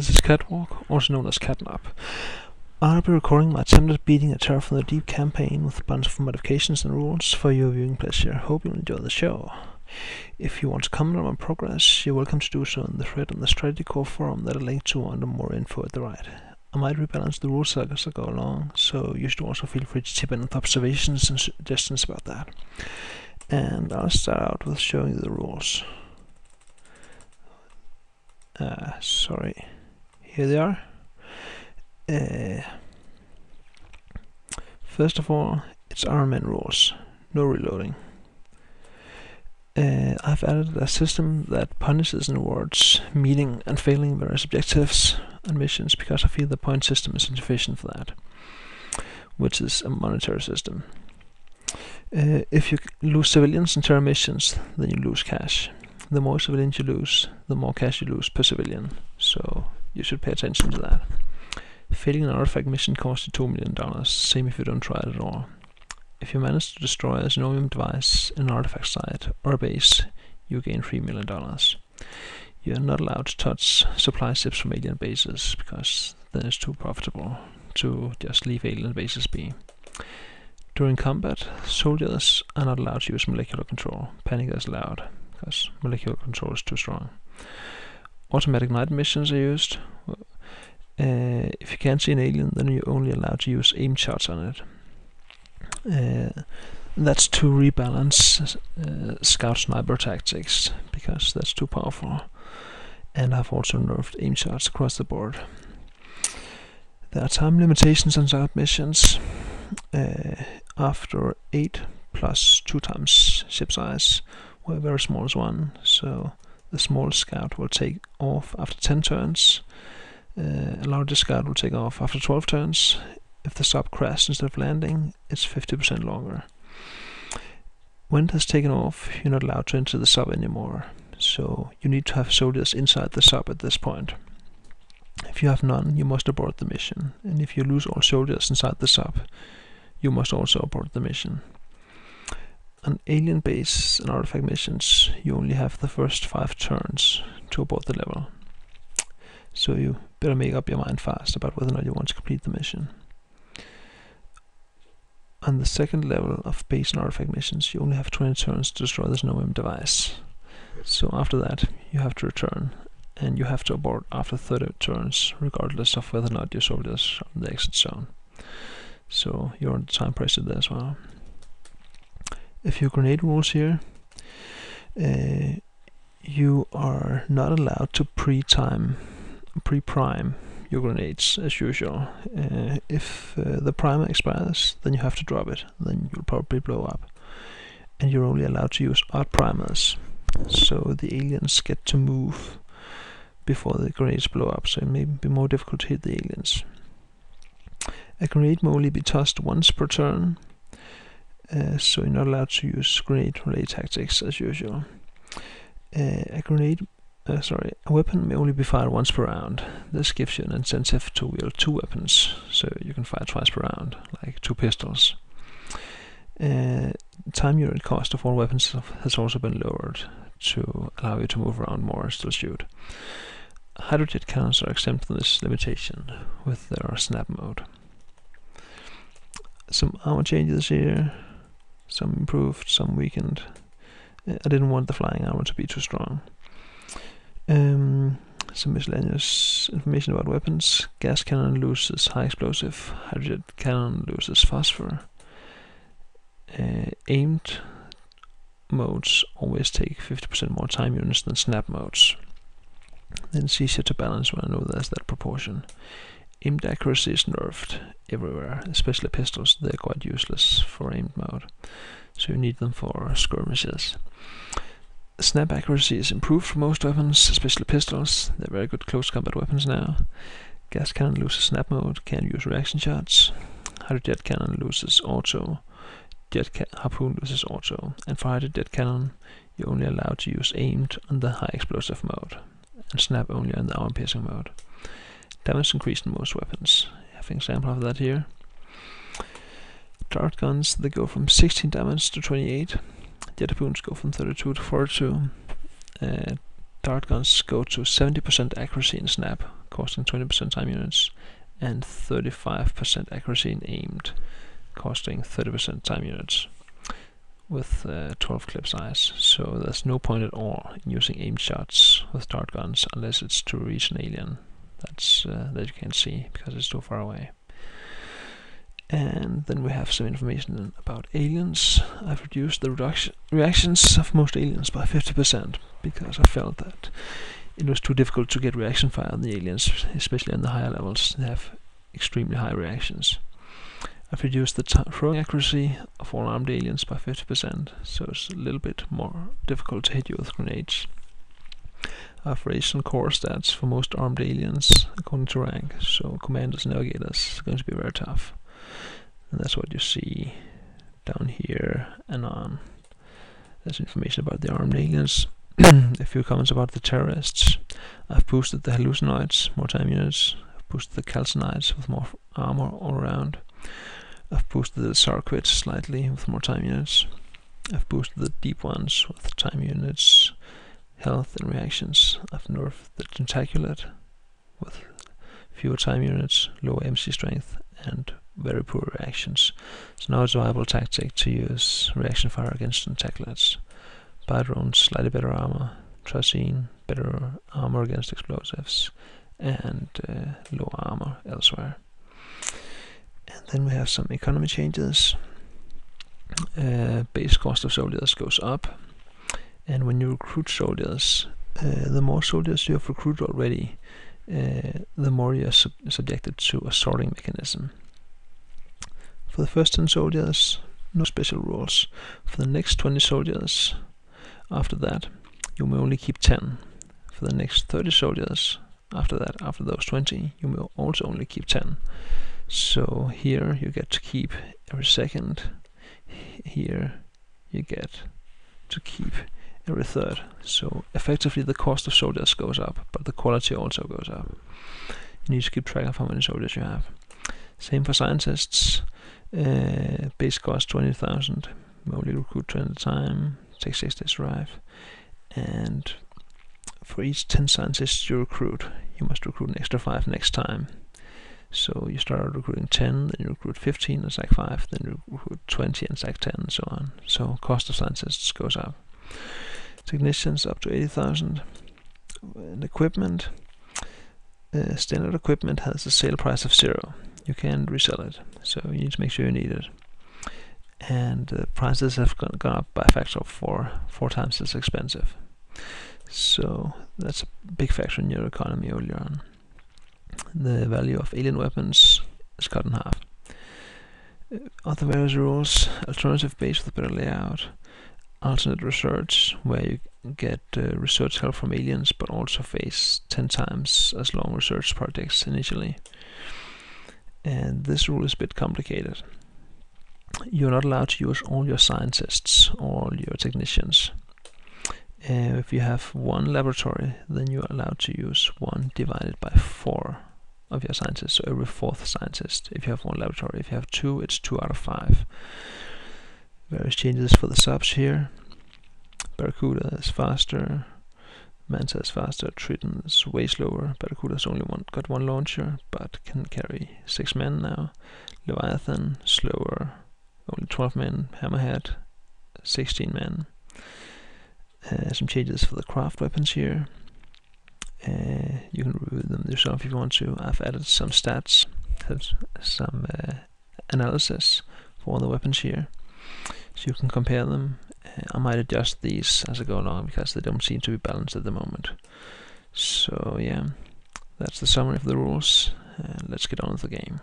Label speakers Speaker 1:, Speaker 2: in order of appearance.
Speaker 1: This is Catwalk, also known as Catnap. I'll be recording my attempt at beating a Terror from the Deep campaign with a bunch of modifications and rules for your viewing pleasure. Hope you'll enjoy the show. If you want to comment on my progress, you're welcome to do so in the thread on the Strategy Core forum that I link to under more info at the right. I might rebalance the rules as I go along, so you should also feel free to chip in with observations and suggestions about that. And I'll start out with showing you the rules. Sorry. Here they are. First of all, it's Ironman rules. No reloading. I've added a system that punishes and rewards meeting and failing various objectives and missions because I feel the point system is insufficient for that, which is a monetary system. If you lose civilians in terror missions, then you lose cash. The more civilians you lose, the more cash you lose per civilian, so you should pay attention to that. Failing an artifact mission costs you $2 million, same if you don't try it at all. If you manage to destroy a Xenomium device in an artifact site or a base, you gain $3 million. You are not allowed to touch supply ships from alien bases, because then it's too profitable to just leave alien bases be. During combat, soldiers are not allowed to use molecular control. Panic is allowed, because molecular control is too strong. Automatic night missions are used. If you can't see an alien, then you're only allowed to use aim shots on it. That's to rebalance scout sniper tactics, because that's too powerful. And I've also nerfed aim shots across the board. There are time limitations on scout missions. After 8 plus 2 times ship size, or a very small as 1, so the smallest scout will take off after 10 turns. A larger scout will take off after 12 turns. If the sub crashes instead of landing, it's 50% longer. When it has taken off, you're not allowed to enter the sub anymore, so you need to have soldiers inside the sub at this point. If you have none, you must abort the mission, and if you lose all soldiers inside the sub, you must also abort the mission. On alien base and artifact missions, you only have the first 5 turns to abort the level, so you better make up your mind fast about whether or not you want to complete the mission. On the second level of base and artifact missions, you only have 20 turns to destroy the Xenomium device, so after that you have to return, and you have to abort after 30 turns, regardless of whether or not your soldiers are in the exit zone. So you're under time pressure there as well. A few grenade rules here. You are not allowed to pre-prime your grenades as usual. If the primer expires, then you have to drop it, then you'll probably blow up. And you're only allowed to use odd primers, so the aliens get to move before the grenades blow up, so it may be more difficult to hit the aliens. A grenade may only be tossed once per turn, so you're not allowed to use grenade-related tactics as usual. A weapon may only be fired once per round. This gives you an incentive to wield 2 weapons, so you can fire twice per round, like 2 pistols. Time unit cost of all weapons has also been lowered to allow you to move around more and still shoot. Hydrojet cannons are exempt from this limitation with their snap mode. Some armor changes here, some improved, some weakened. I didn't want the flying armor to be too strong. Some miscellaneous information about weapons. Gas cannon loses high explosive. Hydrojet cannon loses phosphor. Aimed modes always take 50% more time units than snap modes. Then it's easier to balance when I know there's that proportion. Aimed accuracy is nerfed everywhere, especially pistols. They're quite useless for aimed mode, so you need them for skirmishes. Snap accuracy is improved for most weapons, especially pistols. They're very good close combat weapons now. Gas cannon loses snap mode, can't use reaction shots. Hydrojet cannon loses auto. Harpoon loses auto. And for hydrojet cannon, you're only allowed to use aimed on the high explosive mode, and snap only on the armor piercing mode. Damage increased in most weapons. I have an example of that here. Dart guns, they go from 16 damage to 28. Jet harpoons go from 32 to 42. Dart guns go to 70% accuracy in snap, costing 20% time units, and 35% accuracy in aimed, costing 30% time units, with 12 clip size. So there's no point at all in using aimed shots with dart guns unless it's to reach an alien. That's that you can't see because it's too far away. And then we have some information about aliens. I've reduced the reactions of most aliens by 50% because I felt that it was too difficult to get reaction fire on the aliens, especially on the higher levels. They have extremely high reactions. I've reduced the throwing accuracy of all armed aliens by 50%, so it's a little bit more difficult to hit you with grenades. I've raised some core stats for most armed aliens according to rank, so commanders and navigators are going to be very tough. And that's what you see down here and on. There's information about the armed aliens. A few comments about the terrorists. I've boosted the hallucinoids, more time units. I've boosted the calcinides with more armor all around. I've boosted the sarquids slightly with more time units. I've boosted the deep ones with time units, health and reactions. I've nerfed the tentaculate with fewer time units, low MC strength, and very poor reactions. So now it's a viable tactic to use reaction fire against tentaculates. Biodrones, slightly better armor. Trazine, better armor against explosives, and low armor elsewhere. And then we have some economy changes. Base cost of soldiers goes up, and when you recruit soldiers, the more soldiers you have recruited already, the more you are subjected to a sorting mechanism. For the first 10 soldiers, no special rules. For the next 20 soldiers, after that, you may only keep 10. For the next 30 soldiers, after that, after those 20, you may also only keep 10. So here you get to keep every second. Here you get to keep every third. So effectively the cost of soldiers goes up, but the quality also goes up. You need to keep track of how many soldiers you have. Same for scientists. Base cost 20,000. We only recruit 20 at a time. Takes 6 days to arrive. And for each 10 scientists you recruit, you must recruit an extra 5 next time. So you start out recruiting 10, then you recruit 15 in SAC 5, then you recruit 20 in SAC 10, and so on. So cost of scientists goes up. Technicians up to 80,000. And equipment. Standard equipment has a sale price of 0. You can't resell it, so you need to make sure you need it. And prices have gone up by a factor of 4 times as expensive. So that's a big factor in your economy earlier on. The value of alien weapons is cut in half. Other various rules: alternative base with better layout, alternate research, where you get research help from aliens but also face 10 times as long research projects initially. And this rule is a bit complicated. You're not allowed to use all your scientists, all your technicians. If you have one laboratory, then you are allowed to use 1 divided by 4 of your scientists, so every 4th scientist. If you have 1 laboratory, if you have 2, it's 2 out of 5. Various changes for the subs here. Barracuda is faster, Manta is faster, Triton is way slower. Barracuda's only got 1 launcher, but can carry 6 men now. Leviathan, slower, only 12 men. Hammerhead, 16 men. Some changes for the craft weapons here. You can review them yourself if you want to. I've added some stats, some analysis for all the weapons here, so you can compare them. I might adjust these as I go along because they don't seem to be balanced at the moment. So yeah, that's the summary of the rules. Let's get on with the game.